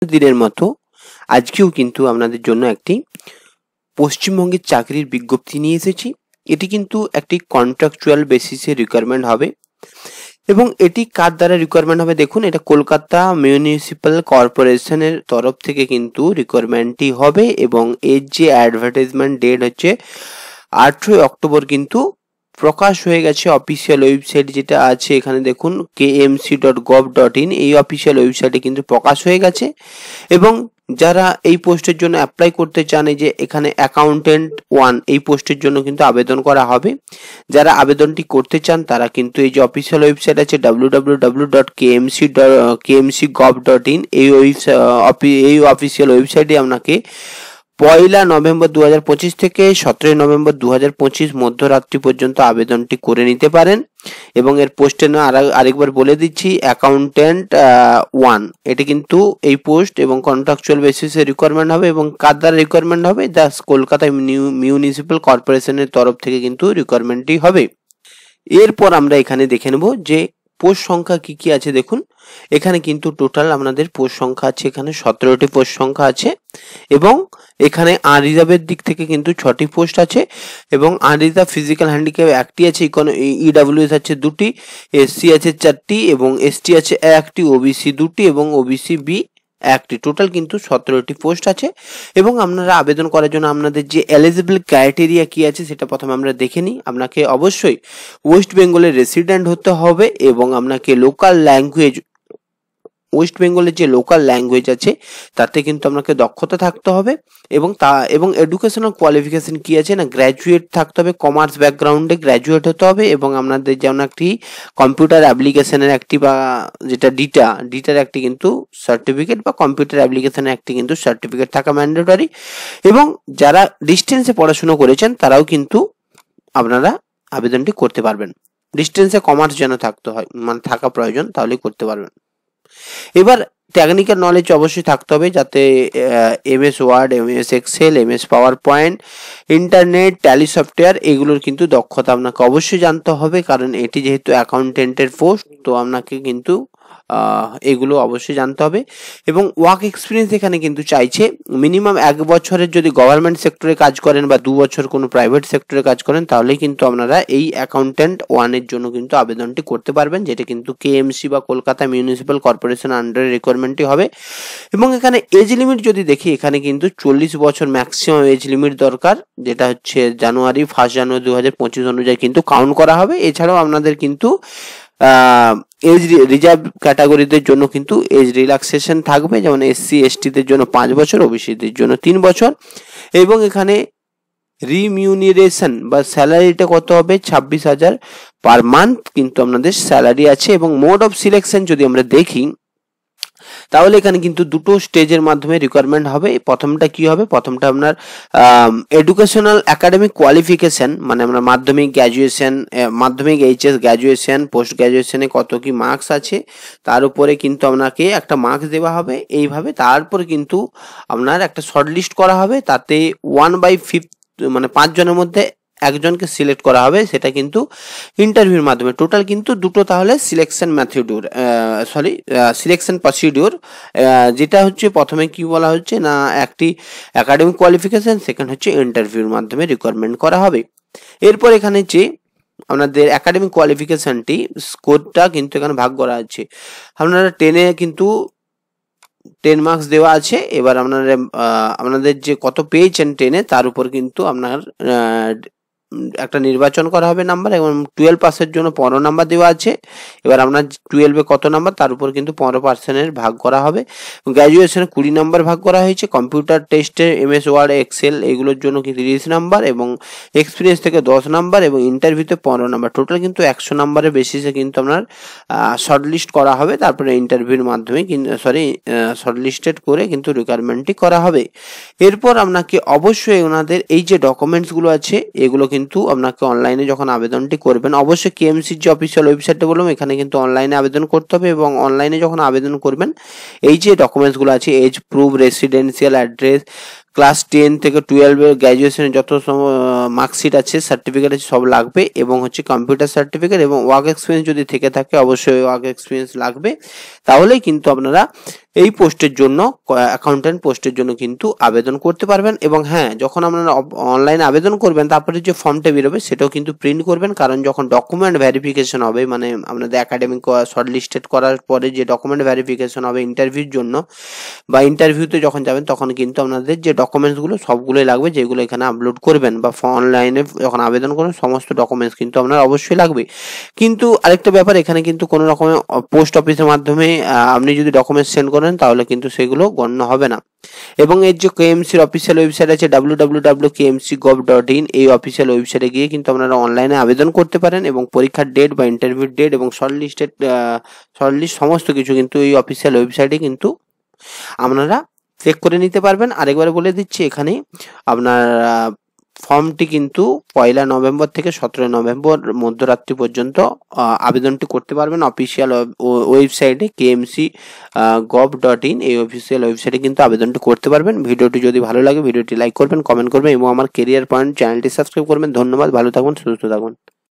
দিনের মতো আজকেও কিন্তু আপনাদের জন্য একটি পশ্চিমবঙ্গের চাকরির বিজ্ঞপ্তি নিয়ে এসেছি। এটি কিন্তু একটি কন্ট্রাকচুয়াল বেসিসে রিকোয়ারমেন্ট হবে এবং এটি কার দ্বারা রিকোয়ারমেন্ট হবে দেখুন, এটা কলকাতা মিউনিসিপ্যাল কর্পোরেশনের তরফ থেকে কিন্তু রিকোয়ারমেন্টটি হবে এবং এর যে অ্যাডভার্টাইজমেন্ট ডেট হচ্ছে 8 অক্টোবর কিন্তু প্রকাশ হয়ে গেছে। অফিসিয়াল ওয়েবসাইট যেটা আছে এখানে দেখুন kmc.gov.in, এই অফিসিয়াল ওয়েবসাইটে কিন্তু প্রকাশ হয়ে গেছে। এবং যারা এই পোস্টের জন্য অ্যাপ্লাই করতে চান, এই যে এখানে অ্যাকাউন্টেন্ট 1 এই পোস্টের জন্য কিন্তু আবেদন করা হবে। যারা আবেদনটি করতে চান তারা কিন্তু এই যে অফিসিয়াল ওয়েবসাইট আছে www.kmc.gov.in, এই অফিসিয়াল ওয়েবসাইটে আপনাকে 1 নভেম্বর 2025 থেকে 17 নভেম্বর 2025 মধ্যরাত্রি পর্যন্ত আবেদনটি করে নিতে পারেন। এবং এর পোস্টের নাম আরেকবার বলে দিচ্ছি, অ্যাকাউন্টেন্ট 1, এটি কিন্তু এই পোস্ট এবং কন্ট্রাকচুয়াল বেসিসে রিকোয়ারমেন্ট হবে এবং কার দ্বারা রিকোয়ারমেন্ট হবে, কলকাতা মিউনিসিপ্যাল কর্পোরেশনের তরফ থেকে কিন্তু রিকোয়ারমেন্টটি হবে। এরপর আমরা এখানে দেখে নেব যে পোস্ট সংখ্যা কি কি আছে। দেখুন এখানে কিন্তু টোটাল আপনাদের পোস্ট সংখ্যা আছে, এখানে 17টি পোস্ট সংখ্যা আছে এবং এখানে আনরিজার্ভের দিক থেকে কিন্তু 6টি পোস্ট আছে এবং আনরিজার্ভ ফিজিক্যাল হ্যান্ডিক্যাপ 1টি আছে, ইডব্লিউএস আছে 2টি, এসসি আছে 4টি এবং এসটি আছে 1টি, ওবিসি 2টি এবং ওবিসি বি 1টি। টোটাল কিন্তু 17টি পোস্ট আছে এবং আপনারা আবেদন করার জন্য আপনাদের যে এলিজিবল ক্রাইটেরিয়া কি আছে সেটা প্রথমে আমরা দেখে নিই। আপনাকে অবশ্যই ওয়েস্ট বেঙ্গলের রেসিডেন্ট হতে হবে এবং আপনাকে লোকাল ল্যাঙ্গুয়েজ, ওয়েস্ট বেঙ্গলের যে লোকাল ল্যাঙ্গুয়েজ আছে তাতে কিন্তু আপনাকে দক্ষতা থাকতে হবে এবং এডুকেশনাল কোয়ালিফিকেশন কি আছে না, গ্র্যাজুয়েট থাকতে হবে, কমার্স ব্যাকগ্রাউন্ডে গ্র্যাজুয়েট হতে হবে এবং আপনাদের যেমন একটি কম্পিউটার অ্যাপ্লিকেশনের একটি বা যেটা ডিটার একটি কিন্তু সার্টিফিকেট বা কম্পিউটার অ্যাপ্লিকেশনের একটি কিন্তু সার্টিফিকেট থাকা ম্যান্ডেটরি। এবং যারা ডিস্টেন্সে পড়াশোনা করেছেন তারাও কিন্তু আপনারা আবেদনটি করতে পারবেন। ডিস্টেন্সে কমার্স যেন থাকতে হয়, মানে থাকা প্রয়োজন, তাহলেই করতে পারবেন। এবার টেকনিক্যাল নলেজ অবশ্যই থাকতে হবে, যাতে MS Word, MS Excel, MS PowerPoint, internet, Tally software এগুলোর কিন্তু দক্ষতা আপনাকে অবশ্যই জানতে হবে, কারণ এটি যেহেতু অ্যাকাউন্টেন্টের পোস্ট তো আপনাকে কিন্তু এগুলো অবশ্যই জানতে হবে। এবং ওয়ার্ক এক্সপিরিয়েন্স এখানে কিন্তু চাইছে মিনিমাম 1 বছরের যদি গভর্নমেন্ট সেক্টরে কাজ করেন বা 2 বছর কোনো প্রাইভেট সেক্টরে কাজ করেন তাহলেই কিন্তু আপনারা এই অ্যাকাউন্টেন্ট 1 এর জন্য কিন্তু আবেদনটি করতে পারবেন, যেটা কিন্তু কেএমসি বা কলকাতা মিউনিসিপ্যাল কর্পোরেশন আন্ডারে রিকোয়ারমেন্টটি হবে। এবং এখানে এজ লিমিট যদি দেখি, এখানে কিন্তু 40 বছর ম্যাক্সিমাম এজ লিমিট দরকার, যেটা হচ্ছে 1 জানুয়ারি 2025 অনুযায়ী কিন্তু কাউন্ট করা হবে। এছাড়াও আপনাদের কিন্তু এজ রিজার্ভ ক্যাটাগরিদের জন্য কিন্তু এজ রিল্যাক্সেশন থাকবে, যেমন এসসি এসটিদের জন্য 5 বছর, ওবিসিদের জন্য 3 বছর। এবং এখানে রিমিউনিরেশন বা স্যালারিটা কত হবে, 26,000 পার মান্থ কিন্তু আপনাদের স্যালারি আছে। এবং মোড অফ সিলেকশন যদি আমরা দেখি তাহলে এখানে কিন্তু 2টো স্টেজের মাধ্যমে রিকোয়ারমেন্ট হবে। প্রথমটা কি হবে, প্রথমটা আপনার এডুকেশনাল একাডেমিক কোয়ালিফিকেশন, মানে আমরা মাধ্যমিক, গ্র্যাজুয়েশন, মাধ্যমিক, এইচএস, গ্র্যাজুয়েশন, পোস্ট গ্র্যাজুয়েশনে কত কি মার্কস আছে তার উপরে কিন্তু আপনাকে একটা মার্কস দেওয়া হবে। এইভাবে তারপর কিন্তু আপনার একটা শর্ট লিস্ট করা হবে, তাতে 1/5 মানে 5 জনের মধ্যে একজনকে সিলেক্ট করা হবে, সেটা কিন্তু ইন্টারভিউর মাধ্যমে। টোটাল কিন্তু 2টো তাহলে সিলেকশন প্রসিডিওর, যেটা হচ্ছে প্রথমে কি বলা হচ্ছে না, একটি একাডেমিক কোয়ালিফিকেশন, সেকেন্ড হচ্ছে ইন্টারভিউর মাধ্যমে রিকোয়ারমেন্ট করা হবে। এরপর এখানে যে আপনাদের একাডেমিক কোয়ালিফিকেশনটি স্কোরটা কিন্তু এখানে ভাগ করা আছে। আপনারা 10-এ কিন্তু 10 মার্কস দেওয়া আছে। এবার আপনাদের যে কত পেয়েছেন 10-এ তার উপর কিন্তু আপনার একটা নির্বাচন করা হবে নাম্বার, এবং 12 পাসের জন্য 15 নাম্বার দেওয়া আছে। এবার আপনার 12-এ কত নাম্বার তার উপর কিন্তু 15% ভাগ করা হবে। গ্র্যাজুয়েশনে 20 নাম্বার ভাগ করা হয়েছে। কম্পিউটার টেস্টে এমএস ওয়ার্ড, এক্সেল এগুলোর জন্য কি 30 নাম্বার এবং এক্সপিরিয়েন্স থেকে 10 নাম্বার এবং ইন্টারভিউতে 15 নাম্বার। টোটাল কিন্তু 100 নাম্বারের বেসিসে কিন্তু আপনার শর্ট লিস্ট করা হবে, তারপরে ইন্টারভিউর মাধ্যমে শর্ট লিস্টেড করে কিন্তু রিকোয়ারমেন্টটি করা হবে। এরপর আপনাকে অবশ্যই ওনাদের এই যে ডকুমেন্টসগুলো আছে এগুলো কিন্তু আপনাকে অনলাইনে যখন আবেদনটি করবেন, অবশ্যই কেএমসির যে অফিসিয়াল ওয়েবসাইটে বললাম এখানে কিন্তু অনলাইনে আবেদন করতে হবে। এবং অনলাইনে যখন আবেদন করবেন এই যে ডকুমেন্টসগুলো আছে, age proof, residential address, class 10 থেকে 12 গ্র্যাজুয়েশনের যত মার্কশিট আছে, সার্টিফিকেট আছে সব লাগবে, এবং হচ্ছে কম্পিউটার সার্টিফিকেট এবং ওয়ার্ক এক্সপিরিয়েন্স যদি থেকে থাকে অবশ্যই ওয়ার্ক এক্সপিরিয়েন্স লাগবে। তাহলেই কিন্তু আপনারা এই পোস্টের জন্য, অ্যাকাউন্ট্যান্ট পোস্টের জন্য কিন্তু আবেদন করতে পারবেন। এবং হ্যাঁ, যখন আপনারা অনলাইনে আবেদন করবেন তারপরে যে ফর্মটা বেরোবে সেটাও কিন্তু প্রিন্ট করবেন, কারণ যখন ডকুমেন্ট ভেরিফিকেশন হবে, মানে আপনাদের একাডেমিক শর্ট লিস্টেড করার পরে যে ডকুমেন্ট ভেরিফিকেশন হবে ইন্টারভিউর জন্য, বা ইন্টারভিউতে যখন যাবেন তখন কিন্তু আপনাদের যে ডকুমেন্টসগুলো সবগুলোই লাগবে, যেগুলো এখানে আপলোড করবেন বা অনলাইনে যখন আবেদন করবেন সমস্ত ডকুমেন্টস কিন্তু আপনার অবশ্যই লাগবে। কিন্তু আরেকটা ব্যাপার, এখানে কিন্তু কোনো রকমের পোস্ট অফিসের মাধ্যমে আপনি যদি ডকুমেন্টস সেন্ড করেন তাহলে কিন্তু সেগুলো গণ্য হবে না। এবং এর যে কেএমসির অফিসিয়াল ওয়েবসাইট আছে www.kmcgov.in, এই অফিসিয়াল ওয়েবসাইটে গিয়ে কিন্তু আপনারা অনলাইনে আবেদন করতে পারেন এবং পরীক্ষার ডেট বা ইন্টারভিউর ডেট এবং শর্টলিস্ট সমস্ত কিছু কিন্তু এই অফিসিয়াল ওয়েবসাইটে কিন্তু আপনারা চেক করে নিতে পারবেন। আরেকবার বলে দিচ্ছি, এখানে আপনার ফর্মটি কিন্তু 1 নভেম্বর থেকে 17 নভেম্বর মধ্যরাত্রি পর্যন্ত আবেদনটি করতে পারবেন অফিসিয়াল ওয়েবসাইটে kmcgov.in, এই অফিসিয়াল ওয়েবসাইটে কিন্তু আবেদনটি করতে পারবেন। ভিডিওটি যদি ভালো লাগে ভিডিওটি লাইক করবেন, কমেন্ট করবেন এবং আমার কেরিয়ার পয়েন্ট চ্যানেলটি সাবস্ক্রাইব করবেন। ধন্যবাদ, ভালো থাকুন, সুস্থ থাকুন।